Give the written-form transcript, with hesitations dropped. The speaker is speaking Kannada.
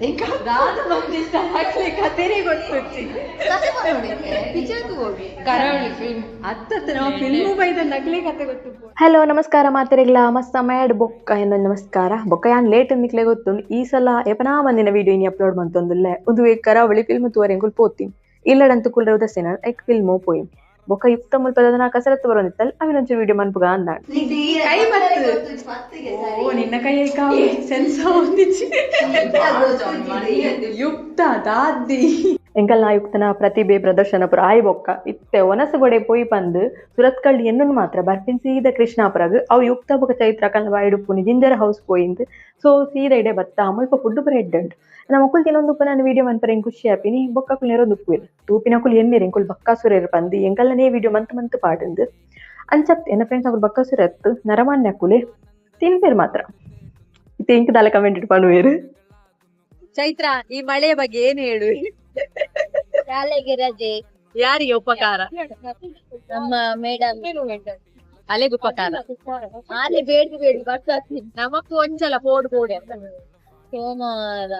ఇంకా రాదు మంది కథేనే కొట్టుకొచ్చి ಕರಾವಳಿ ಫಿಲ್ಮ್ ಅತ್ತ ನಾವು ಫಿಲ್ಮ್ ಬೈದ ನಕಲಿ ಕತೆ ಗೊತ್ತು. ಹಲೋ ನಮಸ್ಕಾರ ಮಾತೆರೆಗ್ಲ ಮಸ್ತ್ ಮೈಡ್ ಬೊಕ್ಕ ಏನೊಂದು ನಮಸ್ಕಾರ ಬೊಕ್ಕ ಯಾನ್ ಲೇಟ್ ನಿಕ್ಲೆ ಗೊತ್ತು ಈ ಸಲ ಎಪನಾ ಮಂದಿನ ವಿಡಿಯೋ ಇನಿ ಅಪ್ಲೋಡ್ ಮಂತೊಂದುಲ್ಲೆ ಒಂದು ಕರಾವಳಿ ಫಿಲ್ಮ್ ತೂವರೆಂಗುಲ್ ಪೋತೀನಿ ಇಲ್ಲಡಂತು ಕುಲ್ರೆ ಉದಸೇನ ಐಕ್ ಫಿಲ್ಮು ಪೋಯಿ ಬೊಕ್ಕ ಯುಕ್ತ ಮುಲ್ಪದ ಕಸರತ್ತು ಬರೋಂದಿತ್ತಲ್ ಅವಿನೊಂಚು ವಿಡಿಯೋ ಮನ್ಪುಗ ಅಂದಾಡ್ ಕೈ ಬತ್ತು ಓ ನಿನ್ನ ಕೈ ಕಾವು ಸೆನ್ಸ ಹೊಂದಿಚ್ಚಿ ಯುಕ್ತ ದಾದಿ ಎಂಕಲ್ನ ಯುಕ್ತನ ಪ್ರತಿಭೆ ಪ್ರದರ್ಶನ ಪುರ ಆಯ್ ಬೊಕ್ಕ ಇತ್ತೆ ಒನಸುಗೊಡೆ ಪೋಯಿ ಪಂದು ಸುರತ್ಕಲ್ಡ್ ಎನ್ನೊಂದು ಮಾತ್ರ ಬರ್ಪಿನ್ ಸೀದ ಕೃಷ್ಣಾಪುರಗ್ ಅವು ಯುಕ್ತ ಬೊಕ ಚೈತ್ರ ಕಲ್ವ ಇಡುಪುನಿ ಜಿಂಜರ್ ಹೌಸ್ ಪೋಯಿಂದು ಸೊ ಸೀದ ಇಡೆ ಬತ್ತ ಮುಲ್ಪ ಫುಡ್ ಪುರ ಎಡ್ಡಂಡು ನಮ್ಮ ಕುಲ್ ತಿನ್ನೊಂದು ನಾನು ವಿಡಿಯೋ ಮನ್ಪರೆ ಖುಷಿ ಆಪಿನಿ ಬೊಕ್ಕ ಕುಲ್ ನೆರೊಂದು ಉಪ್ಪುವೆರು ತೂಪಿನ ಕುಲ್ ಎನ್ನಿರು ಎಂಕುಲ್ ಬಕ್ಕಾಸುರೇರು ಪಂದು ಎಂಕಲ್ನೇ ವಿಡಿಯೋ ಮಂತ್ ಪಾಡುಂದು ಅಂಚತ್ ಎನ್ನ ಫ್ರೆಂಡ್ಸ್ ಅವ್ರು ಬಕ್ಕಾಸುರ ಎತ್ತು ನರಮಾನ್ಯ ಕುಲೆ ತಿನ್ಪೇರು ಮಾತ್ರ ಇತ್ತೆ ಇಂಕ್ ದಾಲ ಕಮೆಂಟ್ ಇಟ್ಟು ಪಡುವೇರು. ಚೈತ್ರ ಈ ಮಳೆಯ ಬಗ್ಗೆ ಏನ್ ಹೇಳು? ಶಾಲೆಗೆ ರಜೆ, ಯಾರಿಗೆ ಉಪಕಾರ? ನಮ್ಮ ಮೇಡಮ್ ಅಲೆಗೆ ಉಪಕಾರ. ಆದ್ರೆ ಬೇಡ ಬರ್ತಾ ನಮಕ್ ಒಂದ್ಸಲ ಪೋಡ್ ಪೋಡಿ ಸೋಮವಾರ